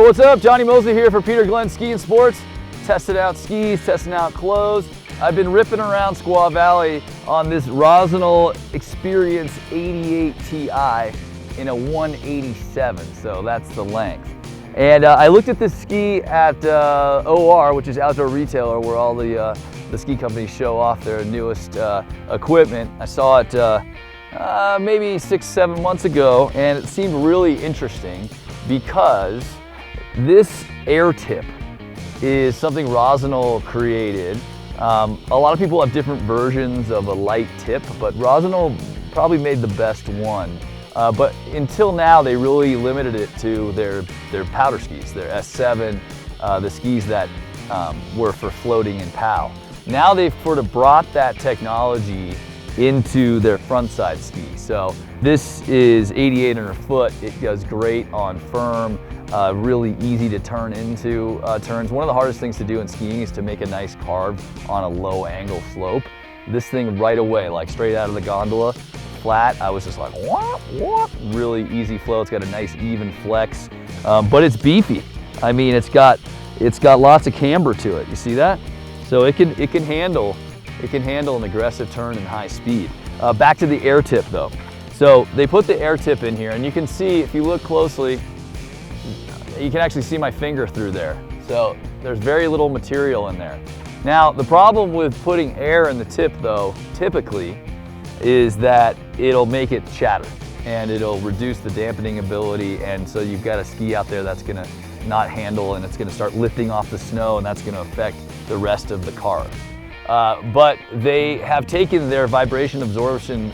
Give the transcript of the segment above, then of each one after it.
what's up? Johnny Mosley here for Peter Glenn Ski and Sports. Testing out skis, testing out clothes. I've been ripping around Squaw Valley on this Rossignol Experience 88 Ti in a 187, so that's the length. And I looked at this ski at OR, which is Outdoor Retailer, where all the ski companies show off their newest equipment. I saw it maybe 6-7 months ago, and it seemed really interesting because this air tip is something Rossignol created. A lot of people have different versions of a light tip, but Rossignol probably made the best one. But until now, they really limited it to their powder skis, their S7, the skis that were for floating in POW. Now they've sort of brought that technology into their front side ski. So this is 88 underfoot. It does great on firm, really easy to turn into turns. One of the hardest things to do in skiing is to make a nice carve on a low angle slope. This thing right away, like straight out of the gondola, flat, I was just like, whop, whop, really easy flow. It's got a nice even flex, but it's beefy. I mean, it's got lots of camber to it. You see that? So it can handle an aggressive turn and high speed. Back to the air tip though. So they put the air tip in here, and you can see, if you look closely, you can actually see my finger through there. So there's very little material in there. Now, the problem with putting air in the tip though, typically, is that it'll make it chatter and it'll reduce the dampening ability, and so you've got a ski out there that's gonna not handle, and it's gonna start lifting off the snow, and that's gonna affect the rest of the carve. But they have taken their vibration absorption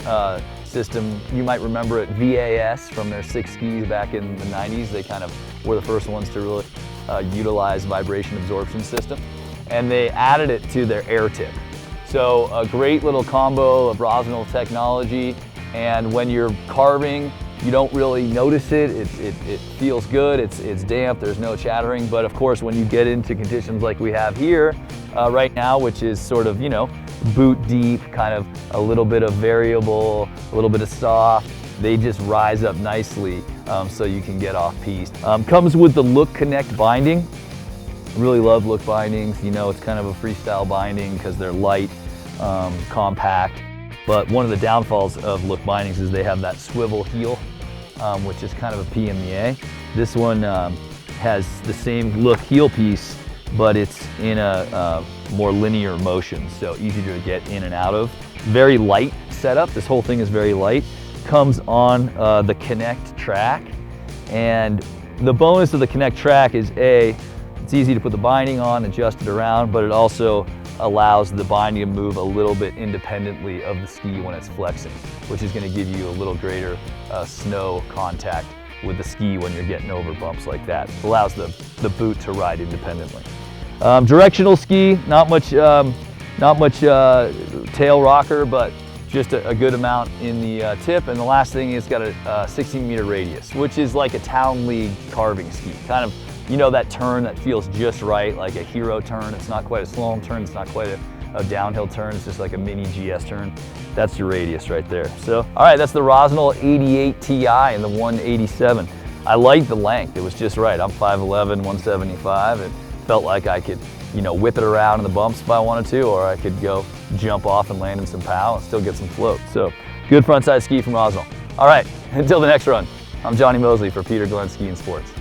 system. You might remember it, VAS, from their 6 skis back in the 90s. They kind of were the first ones to really utilize vibration absorption system, and they added it to their air tip. So a great little combo of Rossignol technology, and when you're carving, you don't really notice it. It feels good, it's damp, there's no chattering, but of course when you get into conditions like we have here right now, which is sort of, you know, boot deep, kind of a little bit of variable, a little bit of soft, they just rise up nicely so you can get off piste. Comes with the Look Connect binding. Really love Look bindings. You know, it's kind of a freestyle binding because they're light, compact. But one of the downfalls of Look bindings is they have that swivel heel, which is kind of a PMEA. This one has the same Look heel piece, but it's in a more linear motion, so easy to get in and out of. Very light setup. This whole thing is very light. Comes on the Connect track, and the bonus of the Connect track is it's easy to put the binding on, adjust it around, but it also allows the binding to move a little bit independently of the ski when it's flexing, which is going to give you a little greater snow contact with the ski when you're getting over bumps like that. It allows the boot to ride independently. Directional ski, not much tail rocker, but just a good amount in the tip. And the last thing is, it's got a 16-meter radius, which is like a town league carving ski. Kind of, you know, that turn that feels just right, like a hero turn. It's not quite a slalom turn, it's not quite a downhill turn, it's just like a mini GS turn. That's your radius right there. So, all right, that's the Rossignol 88 Ti and the 187. I like the length, it was just right. I'm 5'11", 175. It felt like I could, you know, whip it around in the bumps if I wanted to, or I could go jump off and land in some POW and still get some float. So, good frontside ski from Rossignol. All right, until the next run, I'm Johnny Mosley for Peter Glenn Ski and Sports.